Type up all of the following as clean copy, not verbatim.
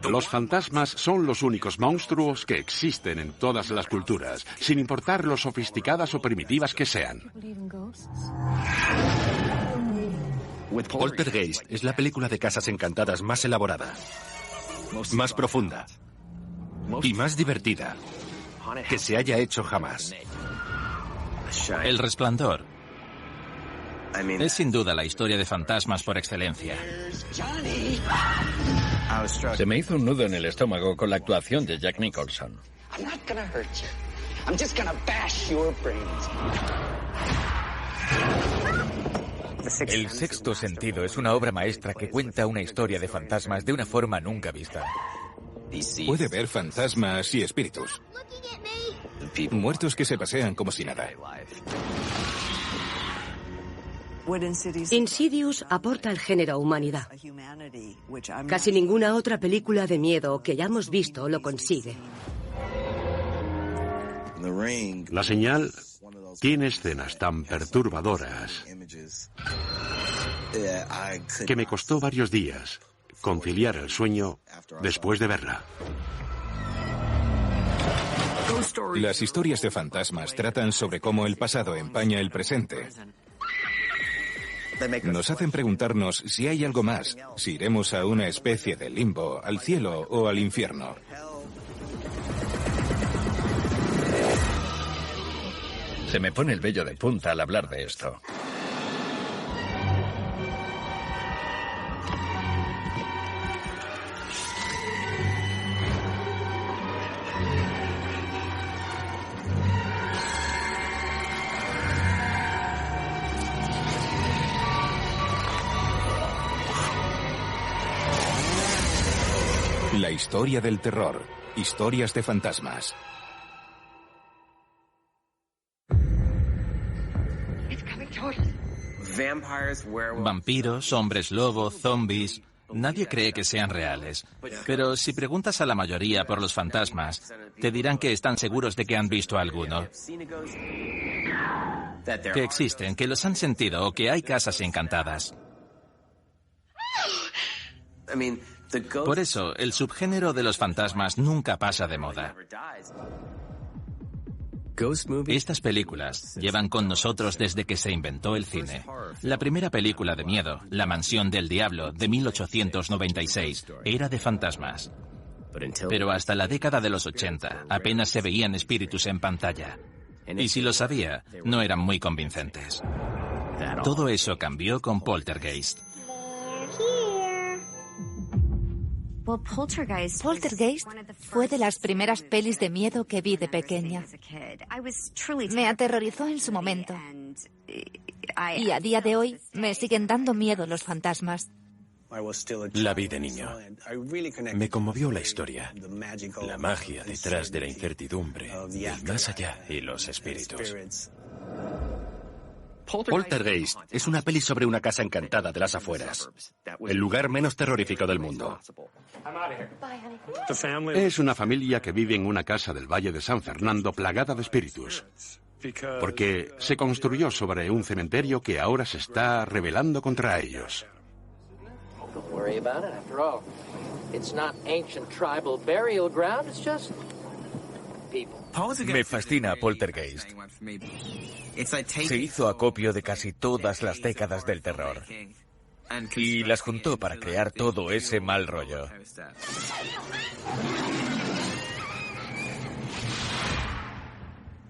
Los fantasmas son los únicos monstruos que existen en todas las culturas, sin importar lo sofisticadas o primitivas que sean. Poltergeist es la película de casas encantadas más elaborada, más profunda y más divertida que se haya hecho jamás. El Resplandor es sin duda la historia de fantasmas por excelencia. Se me hizo un nudo en el estómago con la actuación de Jack Nicholson. El Sexto Sentido es una obra maestra que cuenta una historia de fantasmas de una forma nunca vista. Puede ver fantasmas y espíritus. Muertos que se pasean como si nada. Insidious aporta al género humanidad. Casi ninguna otra película de miedo que hayamos visto lo consigue. La Señal tiene escenas tan perturbadoras que me costó varios días conciliar el sueño después de verla. Las historias de fantasmas tratan sobre cómo el pasado empaña el presente. Nos hacen preguntarnos si hay algo más, si iremos a una especie de limbo, al cielo o al infierno. Se me pone el vello de punta al hablar de esto. La historia del terror. Historias de fantasmas. Vampiros, hombres lobo, zombies... Nadie cree que sean reales. Pero si preguntas a la mayoría por los fantasmas, te dirán que están seguros de que han visto a alguno. Que existen, que los han sentido o que hay casas encantadas. Por eso, el subgénero de los fantasmas nunca pasa de moda. Estas películas llevan con nosotros desde que se inventó el cine. La primera película de miedo, La Mansión del Diablo, de 1896, era de fantasmas. Pero hasta la década de los 80 apenas se veían espíritus en pantalla. Y si los había, no eran muy convincentes. Todo eso cambió con Poltergeist. Poltergeist fue de las primeras pelis de miedo que vi de pequeña. Me aterrorizó en su momento. Y a día de hoy me siguen dando miedo los fantasmas. La vi de niño. Me conmovió la historia, la magia detrás de la incertidumbre, el más allá y los espíritus. Poltergeist es una peli sobre una casa encantada de las afueras, el lugar menos terrorífico del mundo. Es una familia que vive en una casa del Valle de San Fernando plagada de espíritus, porque se construyó sobre un cementerio que ahora se está rebelando contra ellos. Me fascina Poltergeist. Se hizo acopio de casi todas las décadas del terror y las juntó para crear todo ese mal rollo.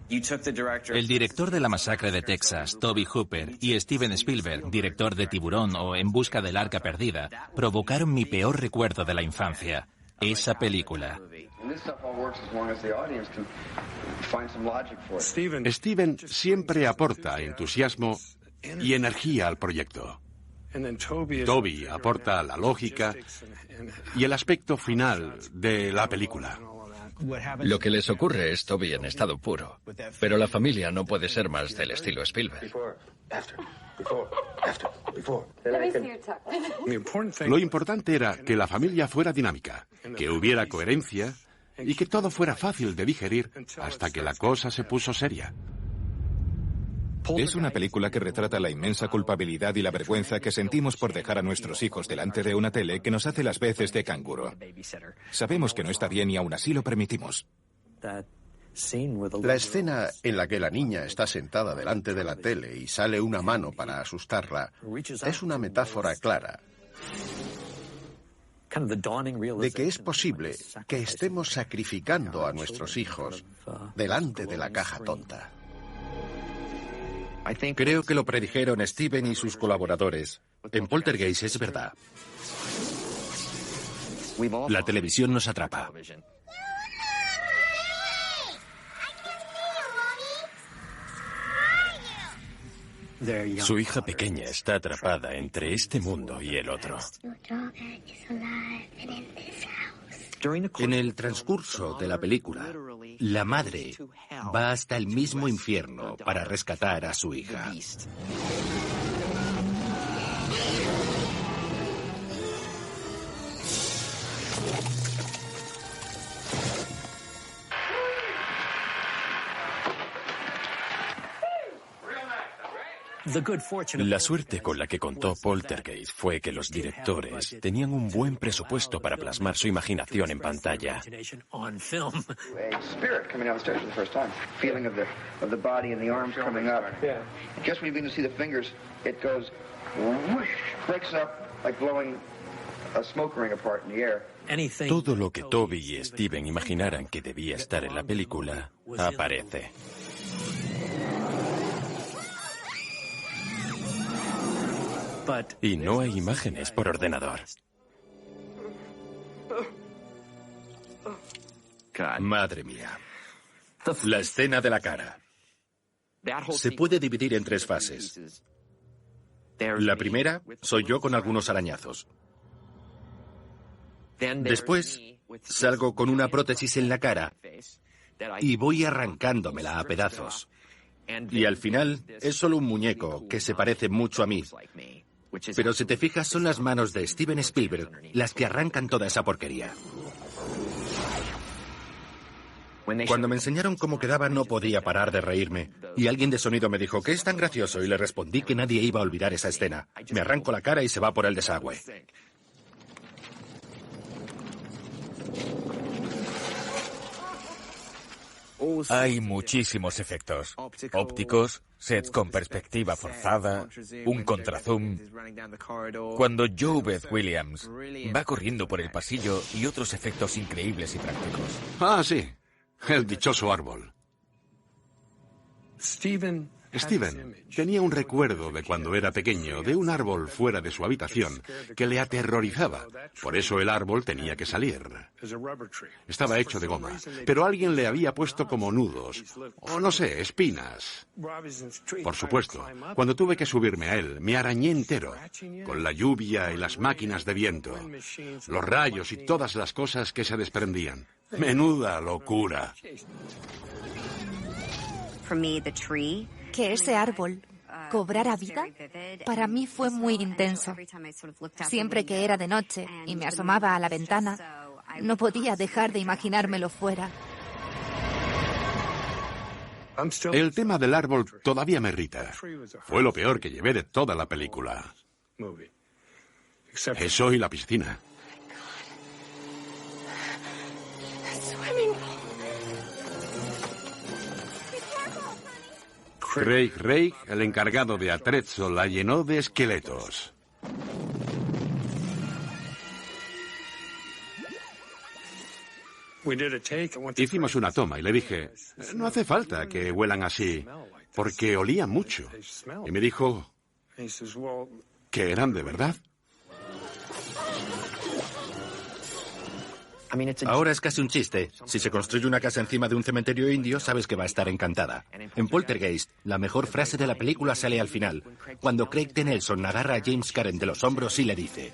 El director de La Masacre de Texas, Tobe Hooper, y Steven Spielberg, director de Tiburón o En busca del arca perdida, provocaron mi peor recuerdo de la infancia, esa película. Steven siempre aporta entusiasmo y energía al proyecto. Toby aporta la lógica y el aspecto final de la película. Lo que les ocurre es Toby en estado puro, pero la familia no puede ser más del estilo Spielberg. Lo importante era que la familia fuera dinámica, que hubiera coherencia y que todo fuera fácil de digerir hasta que la cosa se puso seria. Es una película que retrata la inmensa culpabilidad y la vergüenza que sentimos por dejar a nuestros hijos delante de una tele que nos hace las veces de canguro. Sabemos que no está bien y aún así lo permitimos. La escena en la que la niña está sentada delante de la tele y sale una mano para asustarla es una metáfora clara de que es posible que estemos sacrificando a nuestros hijos delante de la caja tonta. Creo que lo predijeron Steven y sus colaboradores. En Poltergeist es verdad. La televisión nos atrapa. Su hija pequeña está atrapada entre este mundo y el otro. En el transcurso de la película, la madre va hasta el mismo infierno para rescatar a su hija. La suerte con la que contó Poltergeist fue que los directores tenían un buen presupuesto para plasmar su imaginación en pantalla. Todo lo que Toby y Steven imaginaran que debía estar en la película aparece. Y no hay imágenes por ordenador. Madre mía. La escena de la cara. Se puede dividir en 3 fases. La primera, soy yo con algunos arañazos. Después, salgo con una prótesis en la cara y voy arrancándomela a pedazos. Y al final, es solo un muñeco que se parece mucho a mí. Pero si te fijas, son las manos de Steven Spielberg las que arrancan toda esa porquería. Cuando me enseñaron cómo quedaba no podía parar de reírme. Y alguien de sonido me dijo que es tan gracioso y le respondí que nadie iba a olvidar esa escena. Me arranco la cara y se va por el desagüe. Hay muchísimos efectos. Ópticos, sets con perspectiva forzada, un contrazoom. Cuando Joe Beth Williams va corriendo por el pasillo y otros efectos increíbles y prácticos. Ah, sí. El dichoso árbol. Steven tenía un recuerdo de cuando era pequeño, de un árbol fuera de su habitación, que le aterrorizaba. Por eso el árbol tenía que salir. Estaba hecho de goma, pero alguien le había puesto como nudos, o no sé, espinas. Por supuesto, cuando tuve que subirme a él, me arañé entero, con la lluvia y las máquinas de viento, los rayos y todas las cosas que se desprendían. Menuda locura. Que ese árbol cobrara vida, para mí fue muy intenso. Siempre que era de noche y me asomaba a la ventana, no podía dejar de imaginármelo fuera. El tema del árbol todavía me irrita. Fue lo peor que llevé de toda la película. Eso y la piscina. Craig, el encargado de atrezzo, la llenó de esqueletos. Hicimos una toma y le dije, no hace falta que huelan así, porque olían mucho. Y me dijo que eran de verdad. Ahora es casi un chiste. Si se construye una casa encima de un cementerio indio, sabes que va a estar encantada. En Poltergeist, la mejor frase de la película sale al final, cuando Craig T. Nelson agarra a James Karen de los hombros y le dice: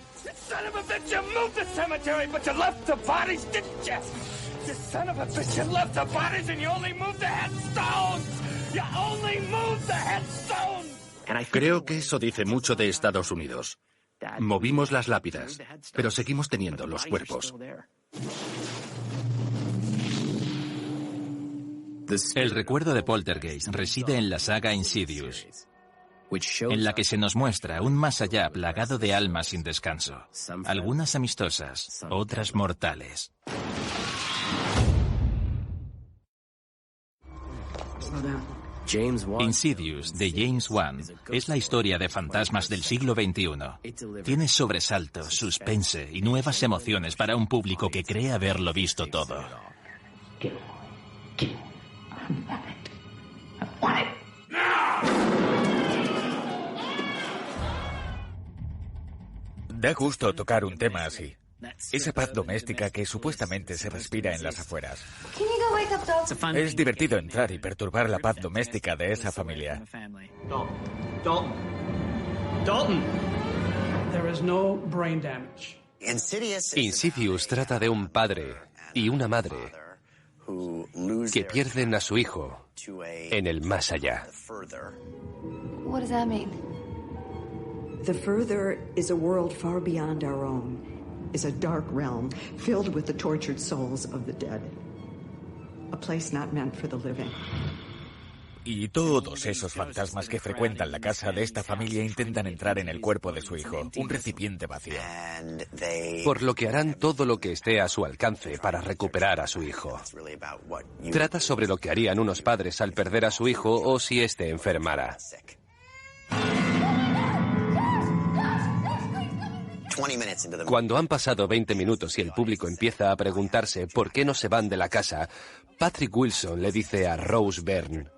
Creo que eso dice mucho de Estados Unidos. Movimos las lápidas, pero seguimos teniendo los cuerpos. El recuerdo de Poltergeist reside en la saga Insidious, en la que se nos muestra un más allá plagado de almas sin descanso, algunas amistosas, otras mortales. Insidious, de James Wan, es la historia de fantasmas del siglo XXI. Tiene sobresalto, suspense y nuevas emociones para un público que cree haberlo visto todo. Da gusto tocar un tema así. Esa paz doméstica que supuestamente se respira en las afueras. Es divertido entrar y perturbar la paz doméstica de esa familia. Insidious trata de un padre y una madre que pierden a su hijo en el más allá. What does that mean? The further is a world far beyond our own, is a dark realm filled with the tortured souls of the dead. A place not meant for the living. Y todos esos fantasmas que frecuentan la casa de esta familia intentan entrar en el cuerpo de su hijo, un recipiente vacío. Por lo que harán todo lo que esté a su alcance para recuperar a su hijo. Trata sobre lo que harían unos padres al perder a su hijo o si éste enfermara. Cuando han pasado 20 minutos y el público empieza a preguntarse por qué no se van de la casa, Patrick Wilson le dice a Rose Byrne: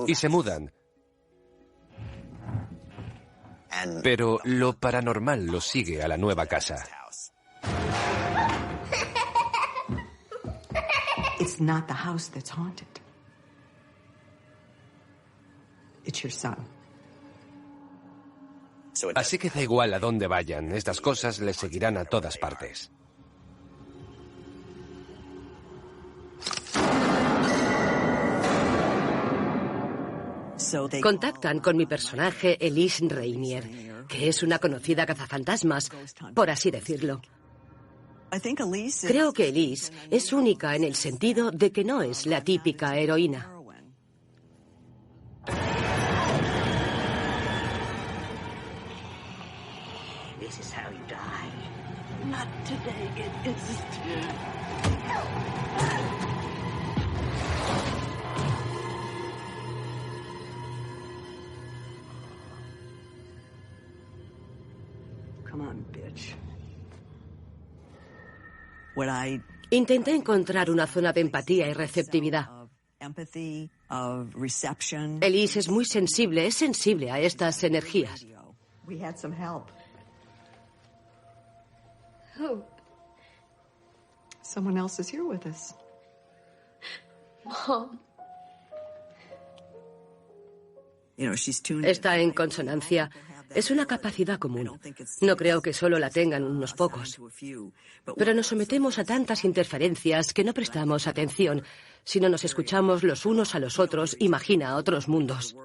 y se mudan. Pero lo paranormal los sigue a la nueva casa. It's not the house that's haunted. It's your son. Así que da igual a dónde vayan, estas cosas les seguirán a todas partes. Contactan con mi personaje Elise Rainier, que es una conocida cazafantasmas, por así decirlo. Creo que Elise es única en el sentido de que no es la típica heroína. This is how you die. Not today, it isn't. Come on, bitch. Intenté encontrar una zona de empatía y receptividad. Elise es muy sensible, es sensible a estas energías. We had some help. Who? Someone else is here with us. Mom. Está en consonancia. Es una capacidad común. No creo que solo la tengan unos pocos. Pero nos sometemos a tantas interferencias que no prestamos atención. Si no nos escuchamos los unos a los otros, imagina otros mundos.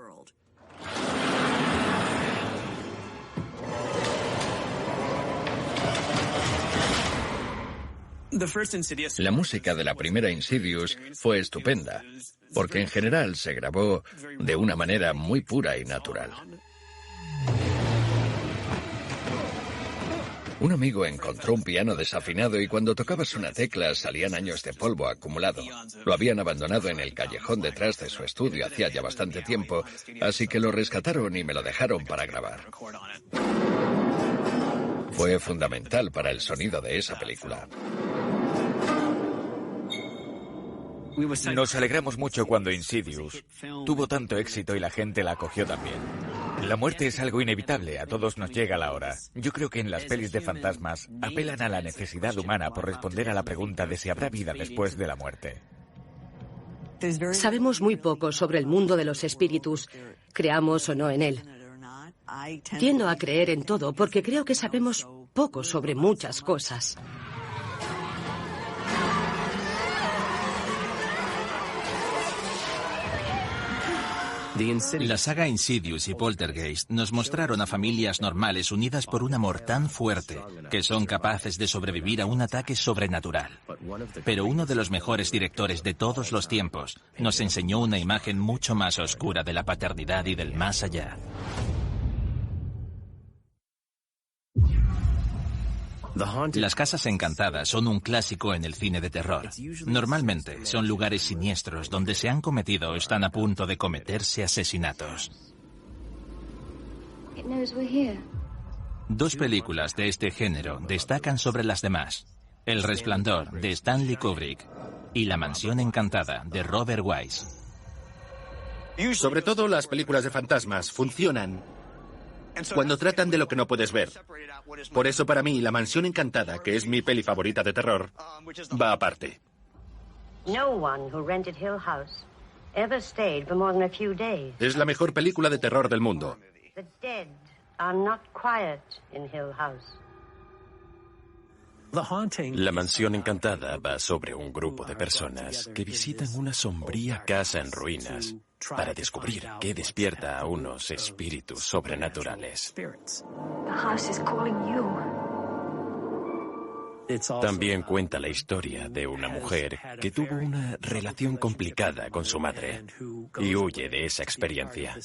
La música de la primera Insidious fue estupenda, porque en general se grabó de una manera muy pura y natural. Un amigo encontró un piano desafinado y cuando tocabas una tecla salían años de polvo acumulado. Lo habían abandonado en el callejón detrás de su estudio hacía ya bastante tiempo, así que lo rescataron y me lo dejaron para grabar. Fue fundamental para el sonido de esa película. Nos alegramos mucho cuando Insidious tuvo tanto éxito y la gente la acogió también. La muerte es algo inevitable, a todos nos llega la hora. Yo creo que en las pelis de fantasmas apelan a la necesidad humana por responder a la pregunta de si habrá vida después de la muerte. Sabemos muy poco sobre el mundo de los espíritus, creamos o no en él. Tiendo a creer en todo porque creo que sabemos poco sobre muchas cosas. La saga Insidious y Poltergeist nos mostraron a familias normales unidas por un amor tan fuerte que son capaces de sobrevivir a un ataque sobrenatural. Pero uno de los mejores directores de todos los tiempos nos enseñó una imagen mucho más oscura de la paternidad y del más allá. Las casas encantadas son un clásico en el cine de terror. Normalmente son lugares siniestros donde se han cometido o están a punto de cometerse asesinatos. Dos películas de este género destacan sobre las demás: El Resplandor, de Stanley Kubrick, y La Mansión Encantada, de Robert Wise. Sobre todo las películas de fantasmas funcionan cuando tratan de lo que no puedes ver. Por eso para mí La Mansión Encantada, que es mi peli favorita de terror, va aparte. Es la mejor película de terror del mundo. La Mansión Encantada va sobre un grupo de personas que visitan una sombría casa en ruinas para descubrir qué despierta a unos espíritus sobrenaturales. También cuenta la historia de una mujer que tuvo una relación complicada con su madre y huye de esa experiencia.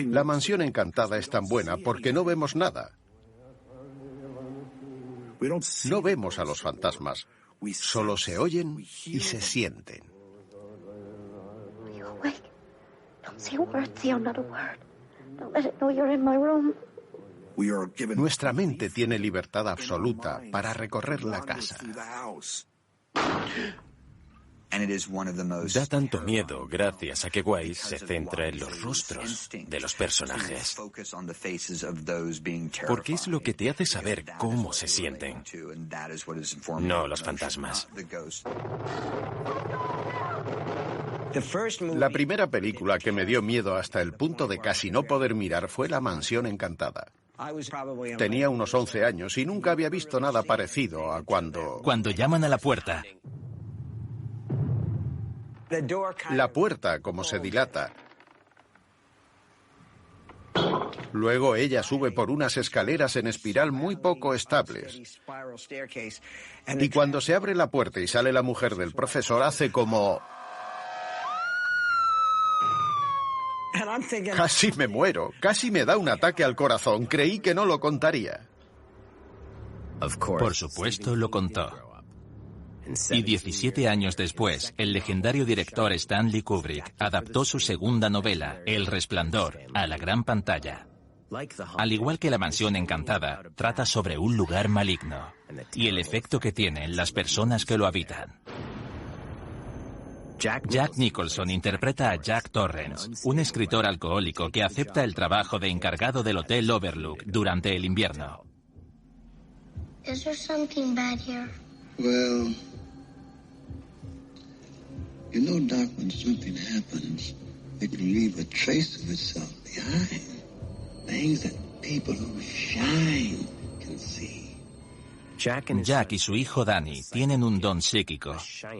La Mansión Encantada es tan buena porque no vemos nada. No vemos a los fantasmas, solo se oyen y se sienten. Nuestra mente tiene libertad absoluta para recorrer la casa. Da tanto miedo gracias a que Wise se centra en los rostros de los personajes, porque es lo que te hace saber cómo se sienten, no los fantasmas. La primera película que me dio miedo hasta el punto de casi no poder mirar fue La Mansión Encantada. Tenía unos 11 años y nunca había visto nada parecido a Cuando llaman a la puerta. La puerta, como se dilata. Luego ella sube por unas escaleras en espiral muy poco estables. Y cuando se abre la puerta y sale la mujer del profesor, hace como... Casi me muero, casi me da un ataque al corazón. Creí que no lo contaría. Por supuesto, lo contó. Y 17 años después, el legendario director Stanley Kubrick adaptó su segunda novela, El Resplandor, a la gran pantalla. Al igual que La Mansión Encantada, trata sobre un lugar maligno y el efecto que tiene en las personas que lo habitan. Jack Nicholson interpreta a Jack Torrance, un escritor alcohólico que acepta el trabajo de encargado del Hotel Overlook durante el invierno. Is there something bad here? Well, you know, Doc, when something happens, it can leave a trace of itself behind. Things that people who shine can see. Jack y su hijo Danny tienen un don psíquico,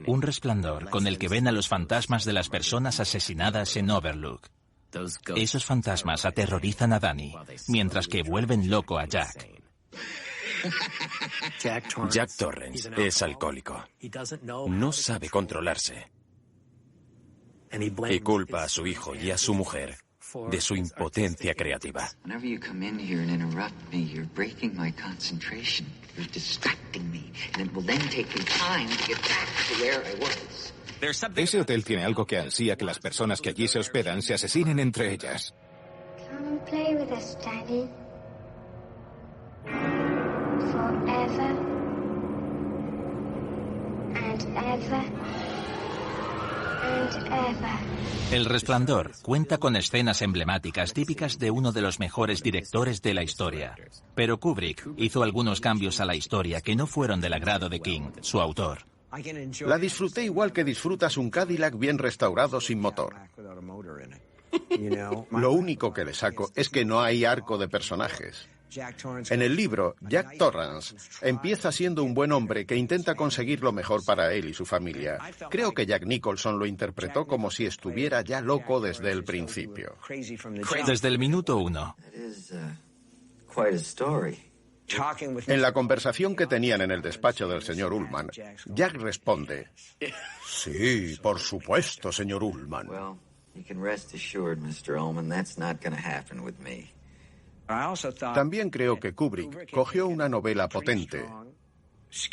un resplandor con el que ven a los fantasmas de las personas asesinadas en Overlook. Esos fantasmas aterrorizan a Danny, mientras que vuelven loco a Jack. Jack Torrance es alcohólico. No sabe controlarse. Y culpa a su hijo y a su mujer de su impotencia creativa. Ese hotel tiene algo que ansía que las personas que allí se hospedan se asesinen entre ellas. Come play with us, Daddy. Forever and ever and ever. El Resplandor cuenta con escenas emblemáticas típicas de uno de los mejores directores de la historia. Pero Kubrick hizo algunos cambios a la historia que no fueron del agrado de King, su autor. La disfruté igual que disfrutas un Cadillac bien restaurado sin motor. Lo único que le saco es que no hay arco de personajes. En el libro, Jack Torrance empieza siendo un buen hombre que intenta conseguir lo mejor para él y su familia. Creo que Jack Nicholson lo interpretó como si estuviera ya loco desde el principio. Desde el minuto 1. En la conversación que tenían en el despacho del señor Ullman, Jack responde: sí, por supuesto, señor Ullman. También creo que Kubrick cogió una novela potente,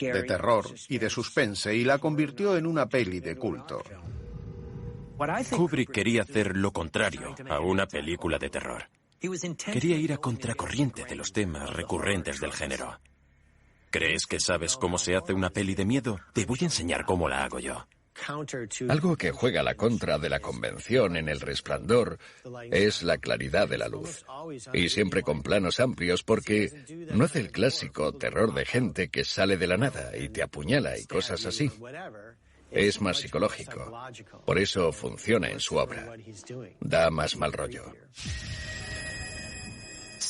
de terror y de suspense, y la convirtió en una peli de culto. Kubrick quería hacer lo contrario a una película de terror. Quería ir a contracorriente de los temas recurrentes del género. ¿Crees que sabes cómo se hace una peli de miedo? Te voy a enseñar cómo la hago yo. Algo que juega a la contra de la convención en El Resplandor es la claridad de la luz. Y siempre con planos amplios, porque no hace el clásico terror de gente que sale de la nada y te apuñala y cosas así. Es más psicológico. Por eso funciona en su obra. Da más mal rollo.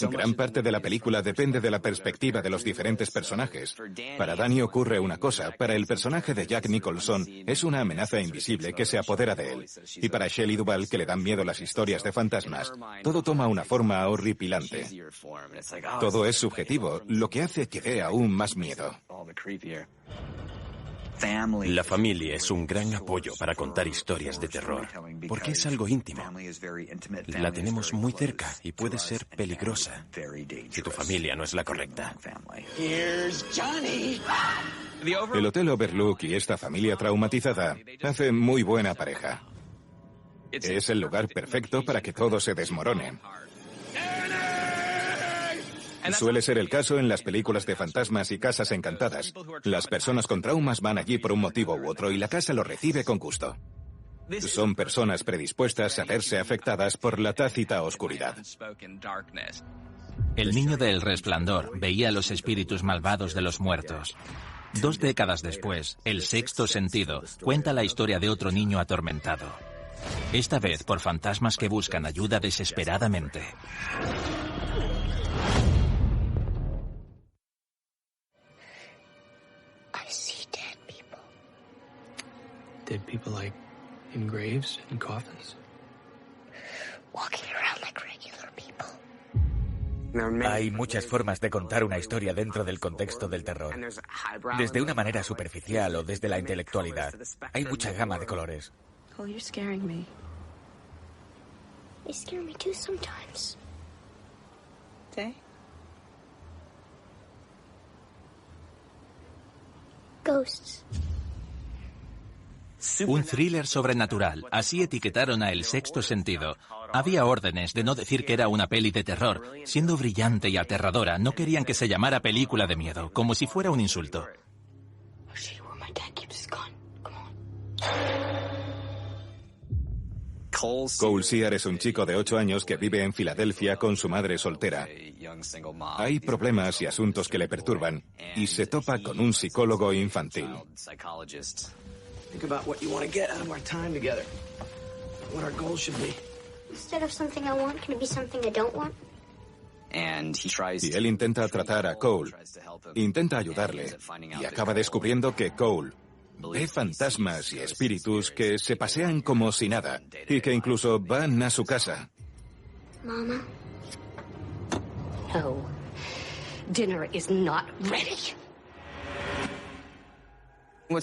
Gran parte de la película depende de la perspectiva de los diferentes personajes. Para Danny ocurre una cosa, para el personaje de Jack Nicholson es una amenaza invisible que se apodera de él. Y para Shelley Duvall, que le dan miedo las historias de fantasmas, todo toma una forma horripilante. Todo es subjetivo, lo que hace que dé aún más miedo. La familia es un gran apoyo para contar historias de terror, porque es algo íntimo. La tenemos muy cerca y puede ser peligrosa si tu familia no es la correcta. El Hotel Overlook y esta familia traumatizada hacen muy buena pareja. Es el lugar perfecto para que todo se desmorone. Suele ser el caso en las películas de fantasmas y casas encantadas. Las personas con traumas van allí por un motivo u otro y la casa lo recibe con gusto. Son personas predispuestas a verse afectadas por la tácita oscuridad. El niño de El Resplandor veía los espíritus malvados de los muertos. 2 décadas después, El Sexto Sentido cuenta la historia de otro niño atormentado. Esta vez por fantasmas que buscan ayuda desesperadamente. Dead people like in graves and coffins. Walking around like regular people. Hay muchas formas de contar una historia dentro del contexto del terror. Desde una manera superficial o desde la intelectualidad. Hay mucha gama de colores. Oh, you're scaring me. They scare me too sometimes. Day? Ghosts. Un thriller sobrenatural, así etiquetaron a El Sexto Sentido. Había órdenes de no decir que era una peli de terror. Siendo brillante y aterradora, no querían que se llamara película de miedo, como si fuera un insulto. Cole Sear es un chico de 8 años que vive en Filadelfia con su madre soltera. Hay problemas y asuntos que le perturban, y se topa con un psicólogo infantil. Think about what you want to get out of our time together. What our goals should be. Instead of something I want, can it be something I don't want? Y él intenta tratar a Cole, intenta ayudarle, y acaba descubriendo que Cole ve fantasmas y espíritus que se pasean como si nada, y que incluso van a su casa. Mama? No. Dinner is not ready.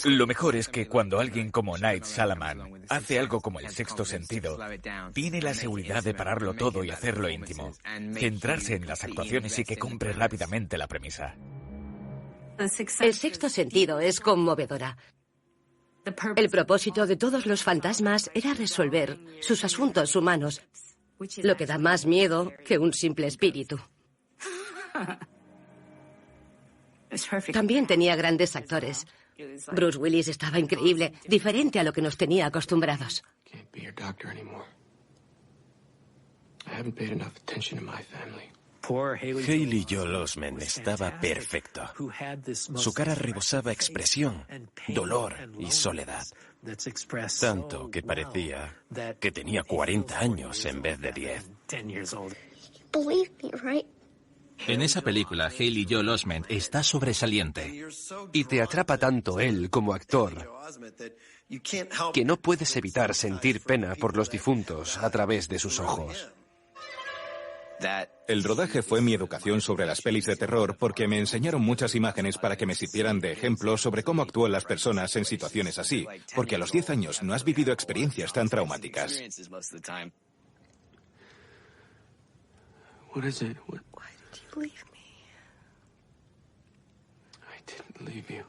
Lo mejor es que cuando alguien como Night Shyamalan hace algo como El Sexto Sentido, tiene la seguridad de pararlo todo y hacerlo íntimo, centrarse en las actuaciones y que compre rápidamente la premisa. El Sexto Sentido es conmovedora. El propósito de todos los fantasmas era resolver sus asuntos humanos, lo que da más miedo que un simple espíritu. También tenía grandes actores. Bruce Willis estaba increíble, diferente a lo que nos tenía acostumbrados. Haley Joel Osment estaba perfecto. Su cara rebosaba expresión, dolor y soledad. Tanto que parecía que tenía 40 años en vez de 10. Believe me, right? En esa película, Haley Joel Osment está sobresaliente. Y te atrapa tanto él como actor que no puedes evitar sentir pena por los difuntos a través de sus ojos. El rodaje fue mi educación sobre las pelis de terror porque me enseñaron muchas imágenes para que me sirvieran de ejemplo sobre cómo actúan las personas en situaciones así, porque a los 10 años no has vivido experiencias tan traumáticas. What is it? Why did you leave me? I didn't leave you.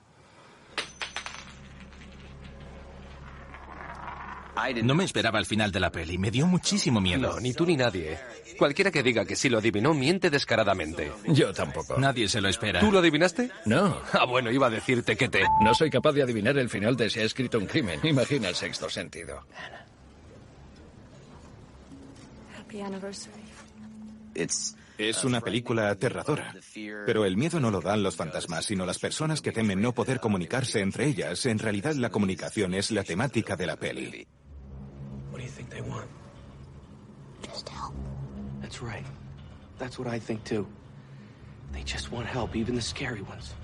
No me esperaba el final de la peli, me dio muchísimo miedo. No, ni tú ni nadie. Cualquiera que diga que sí lo adivinó miente descaradamente. Yo tampoco. Nadie se lo espera. ¿Tú lo adivinaste? No. Ah, bueno, iba a decirte que te... No soy capaz de adivinar el final de Si ha escrito un crimen. Imagina El sexto sentido. Happy anniversary. Es una película aterradora, pero el miedo no lo dan los fantasmas, sino las personas que temen no poder comunicarse entre ellas. En realidad, la comunicación es la temática de la peli. What do you think they want? Just help. That's right. That's what I think too. They just want help, even the scary ones.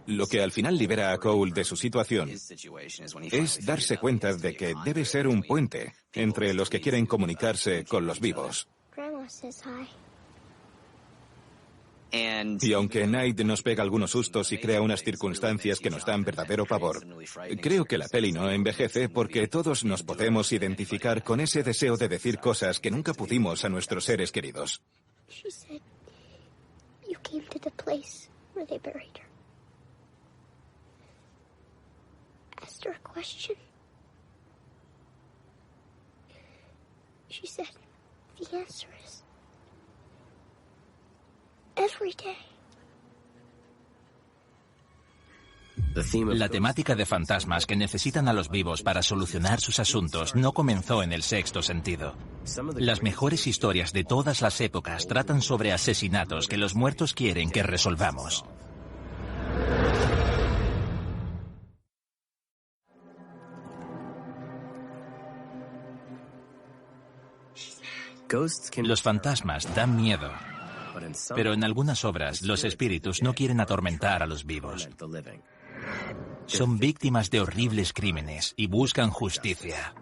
Lo que al final libera a Cole de su situación es darse cuenta de que debe ser un puente entre los que quieren comunicarse con los vivos. Y aunque Night nos pega algunos sustos y crea unas circunstancias que nos dan verdadero pavor, creo que la peli no envejece porque todos nos podemos identificar con ese deseo de decir cosas que nunca pudimos a nuestros seres queridos. Asked her a question. She said, the answer is every day. La temática de fantasmas que necesitan a los vivos para solucionar sus asuntos no comenzó en El sexto sentido. Las mejores historias de todas las épocas tratan sobre asesinatos que los muertos quieren que resolvamos. Los fantasmas dan miedo, pero en algunas obras los espíritus no quieren atormentar a los vivos. Son víctimas de horribles crímenes y buscan justicia.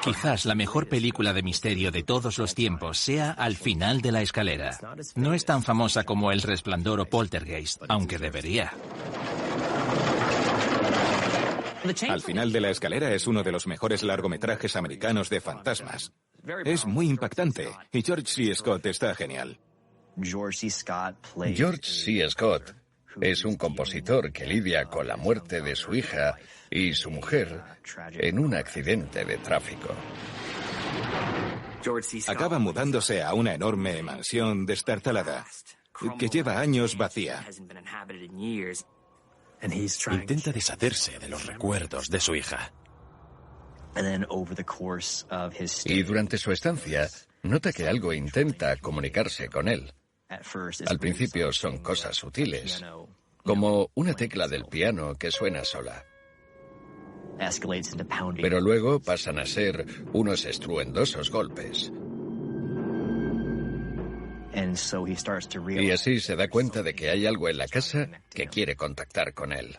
Quizás la mejor película de misterio de todos los tiempos sea Al final de la escalera. No es tan famosa como El Resplandor o Poltergeist, aunque debería. Al final de la escalera es uno de los mejores largometrajes americanos de fantasmas. Es muy impactante y George C. Scott está genial. George C. Scott es un compositor que lidia con la muerte de su hija y su mujer en un accidente de tráfico. Acaba mudándose a una enorme mansión destartalada que lleva años vacía. Intenta deshacerse de los recuerdos de su hija. Y durante su estancia, nota que algo intenta comunicarse con él. Al principio son cosas sutiles, como una tecla del piano que suena sola. Pero luego pasan a ser unos estruendosos golpes. Y así se da cuenta de que hay algo en la casa que quiere contactar con él.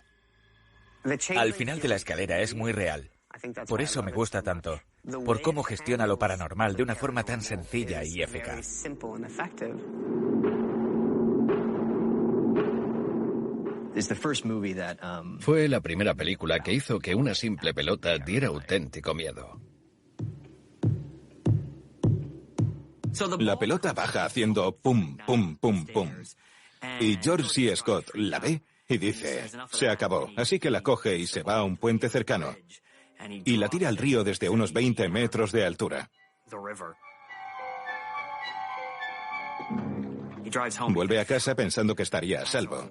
Al final de la escalera es muy real. Por eso me gusta tanto. Por cómo gestiona lo paranormal de una forma tan sencilla y eficaz. Fue la primera película que hizo que una simple pelota diera auténtico miedo. La pelota baja haciendo pum, pum, pum, pum. Y George C. Scott la ve y dice, se acabó. Así que la coge y se va a un puente cercano. Y la tira al río desde unos 20 metros de altura. Vuelve a casa pensando que estaría a salvo.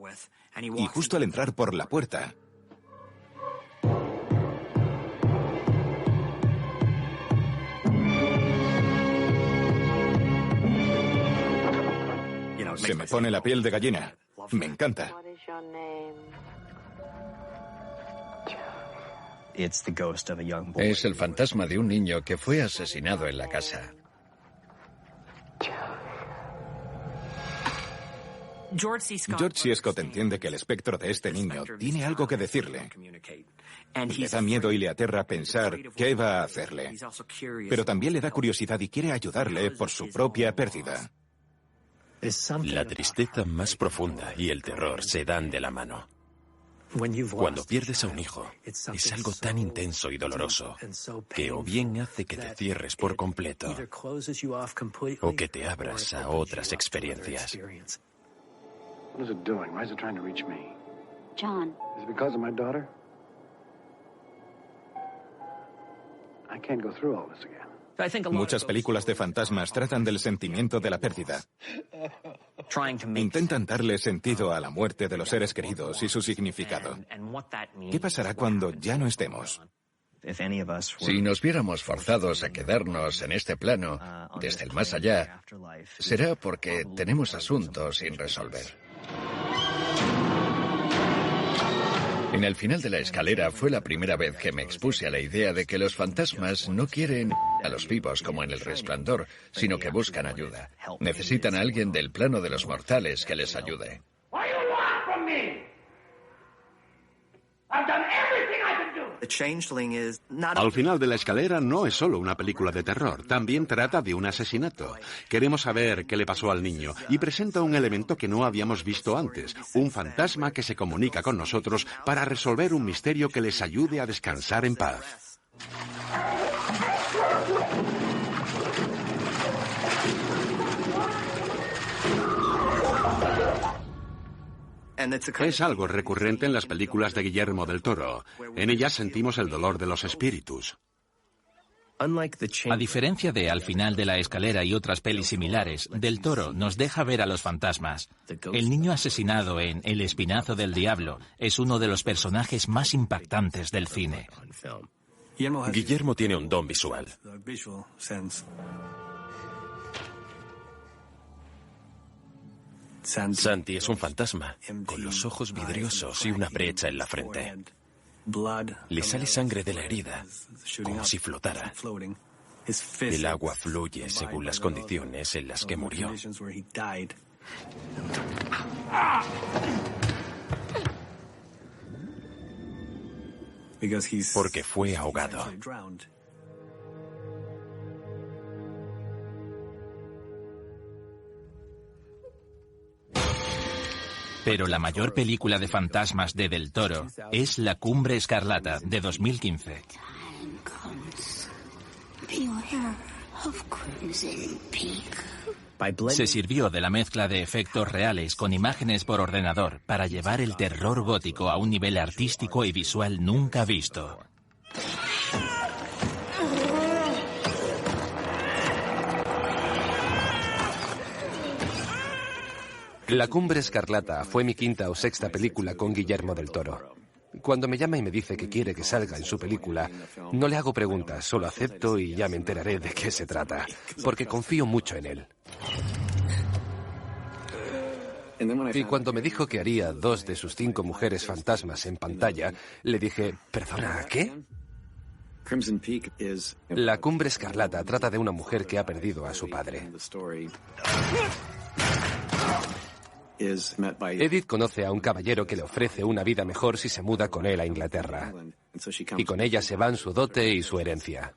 Y justo al entrar por la puerta, se me pone la piel de gallina. Me encanta. Es el fantasma de un niño que fue asesinado en la casa. George C. Scott entiende que el espectro de este niño tiene algo que decirle. Le da miedo y le aterra pensar qué va a hacerle. Pero también le da curiosidad y quiere ayudarle por su propia pérdida. La tristeza más profunda y el terror se dan de la mano. Cuando pierdes a un hijo, es algo tan intenso y doloroso que o bien hace que te cierres por completo o que te abras a otras experiencias. What is it doing? Why is it trying to reach me? John. Is it because of my daughter? I can't go through all this again. Muchas películas de fantasmas tratan del sentimiento de la pérdida. Intentan darle sentido a la muerte de los seres queridos y su significado. ¿Qué pasará cuando ya no estemos? Si nos viéramos forzados a quedarnos en este plano, desde el más allá, será porque tenemos asuntos sin resolver. En el final de la escalera fue la primera vez que me expuse a la idea de que los fantasmas no quieren a los vivos como en El Resplandor, sino que buscan ayuda. Necesitan a alguien del plano de los mortales que les ayude. Al final de la escalera no es solo una película de terror, también trata de un asesinato. Queremos saber qué le pasó al niño y presenta un elemento que no habíamos visto antes, un fantasma que se comunica con nosotros para resolver un misterio que les ayude a descansar en paz. Es algo recurrente en las películas de Guillermo del Toro. En ellas sentimos el dolor de los espíritus. A diferencia de Al final de la escalera y otras pelis similares, Del Toro nos deja ver a los fantasmas. El niño asesinado en El Espinazo del Diablo es uno de los personajes más impactantes del cine. Guillermo tiene un don visual. Santi es un fantasma, con los ojos vidriosos y una brecha en la frente. Le sale sangre de la herida, como si flotara. El agua fluye según las condiciones en las que murió. Porque fue ahogado. Pero la mayor película de fantasmas de Del Toro es La Cumbre Escarlata, de 2015. Se sirvió de la mezcla de efectos reales con imágenes por ordenador para llevar el terror gótico a un nivel artístico y visual nunca visto. La Cumbre Escarlata fue mi quinta o sexta película con Guillermo del Toro. Cuando me llama y me dice que quiere que salga en su película, no le hago preguntas, solo acepto y ya me enteraré de qué se trata, porque confío mucho en él. Y cuando me dijo que haría 2 de sus 5 mujeres fantasmas en pantalla, le dije, ¿perdona, qué? La Cumbre Escarlata trata de una mujer que ha perdido a su padre. Edith conoce a un caballero que le ofrece una vida mejor si se muda con él a Inglaterra. Y con ella se van su dote y su herencia.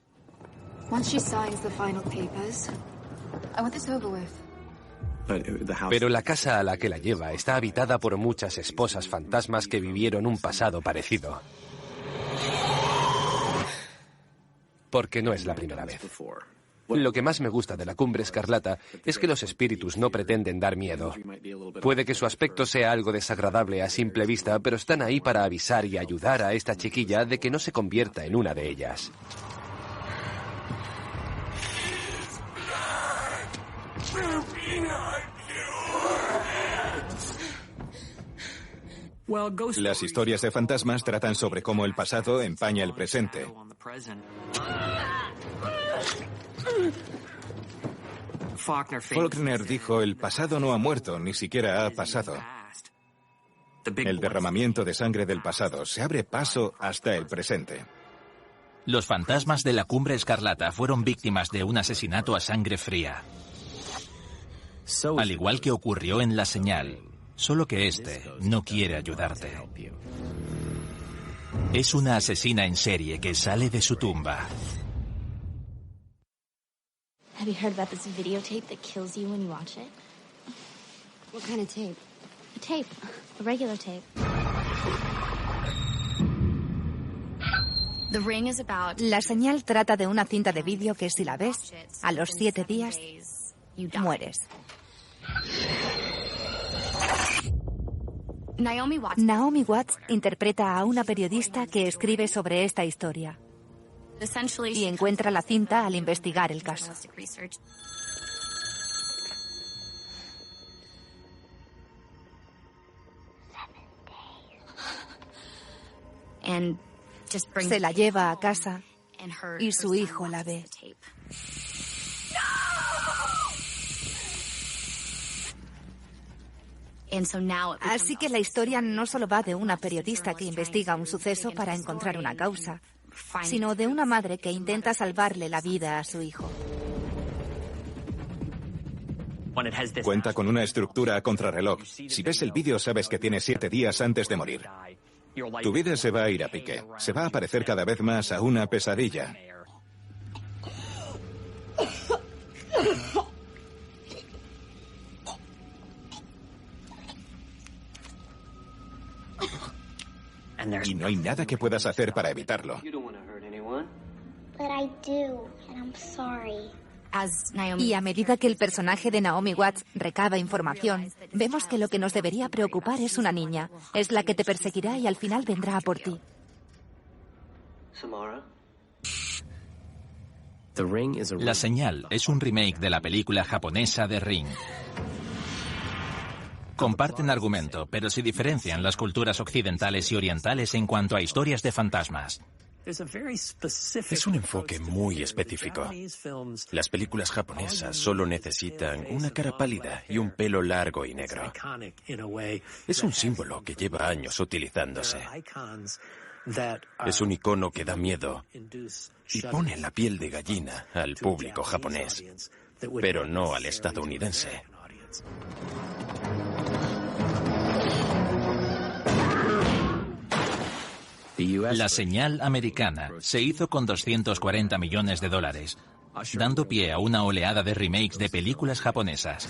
Pero la casa a la que la lleva está habitada por muchas esposas fantasmas que vivieron un pasado parecido. Porque no es la primera vez. Lo que más me gusta de La Cumbre Escarlata es que los espíritus no pretenden dar miedo. Puede que su aspecto sea algo desagradable a simple vista, pero están ahí para avisar y ayudar a esta chiquilla de que no se convierta en una de ellas. Las historias de fantasmas tratan sobre cómo el pasado empaña el presente. Faulkner dijo, el pasado no ha muerto, ni siquiera ha pasado. El derramamiento de sangre del pasado se abre paso hasta el presente. Los fantasmas de la Cumbre Escarlata fueron víctimas de un asesinato a sangre fría. Al igual que ocurrió en La Señal, solo que este no quiere ayudarte. Es una asesina en serie que sale de su tumba. Have you heard about this videotape that kills you when you watch it? What kind of tape? A tape. A regular tape. The Ring is about... La Señal trata de una cinta de vídeo que si la ves, a los 7 días, mueres. Naomi Watts interpreta a una periodista que escribe sobre esta historia y encuentra la cinta al investigar el caso. Se la lleva a casa y su hijo la ve. Así que la historia no solo va de una periodista que investiga un suceso para encontrar una causa, sino de una madre que intenta salvarle la vida a su hijo. Cuenta con una estructura a contrarreloj. Si ves el vídeo sabes que tienes 7 días antes de morir. Tu vida se va a ir a pique. Se va a parecer cada vez más a una pesadilla. Y no hay nada que puedas hacer para evitarlo. Y a medida que el personaje de Naomi Watts recaba información, vemos que lo que nos debería preocupar es una niña. Es la que te perseguirá y al final vendrá a por ti. La Señal es un remake de la película japonesa The Ring. Comparten argumento, pero se diferencian las culturas occidentales y orientales en cuanto a historias de fantasmas. Es un enfoque muy específico. Las películas japonesas solo necesitan una cara pálida y un pelo largo y negro. Es un símbolo que lleva años utilizándose. Es un icono que da miedo y pone la piel de gallina al público japonés, pero no al estadounidense. La Señal americana se hizo con $240 millones, dando pie a una oleada de remakes de películas japonesas.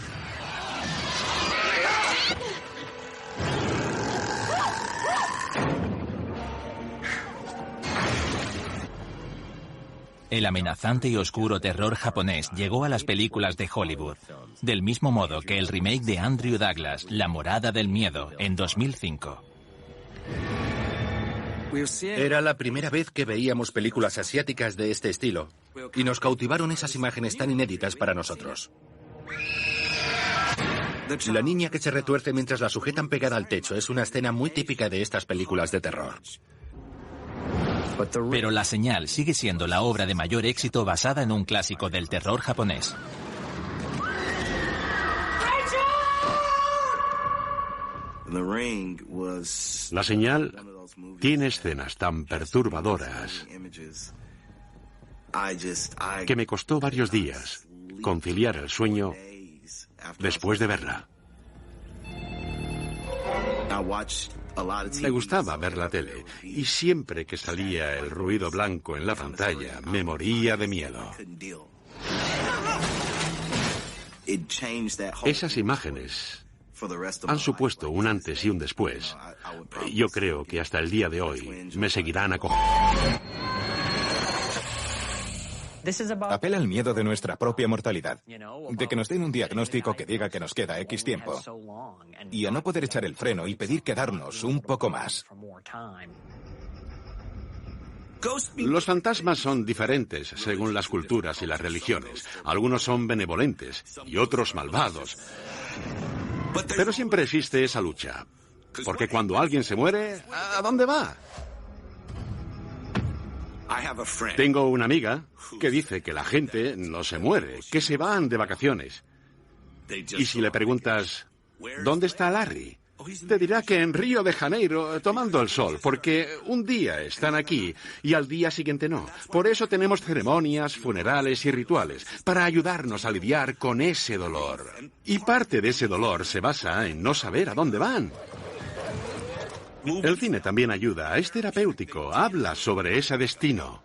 El amenazante y oscuro terror japonés llegó a las películas de Hollywood, del mismo modo que el remake de Andrew Douglas, La Morada del Miedo, en 2005. Era la primera vez que veíamos películas asiáticas de este estilo, y nos cautivaron esas imágenes tan inéditas para nosotros. La niña que se retuerce mientras la sujetan pegada al techo es una escena muy típica de estas películas de terror. Pero La Señal sigue siendo la obra de mayor éxito basada en un clásico del terror japonés. La Señal tiene escenas tan perturbadoras que me costó varios días conciliar el sueño después de verla. Me gustaba ver la tele y siempre que salía el ruido blanco en la pantalla me moría de miedo. Esas imágenes han supuesto un antes y un después. Yo creo que hasta el día de hoy me seguirán acogiendo. Apela al miedo de nuestra propia mortalidad, de que nos den un diagnóstico que diga que nos queda X tiempo, y a no poder echar el freno y pedir quedarnos un poco más. Los fantasmas son diferentes según las culturas y las religiones. Algunos son benevolentes y otros malvados. Pero siempre existe esa lucha. Porque cuando alguien se muere, ¿a dónde va? Tengo una amiga que dice que la gente no se muere, que se van de vacaciones. Y si le preguntas, ¿dónde está Larry? Te dirá que en Río de Janeiro, tomando el sol, porque un día están aquí y al día siguiente no. Por eso tenemos ceremonias, funerales y rituales, para ayudarnos a lidiar con ese dolor. Y parte de ese dolor se basa en no saber a dónde van. El cine también ayuda, es terapéutico, habla sobre ese destino.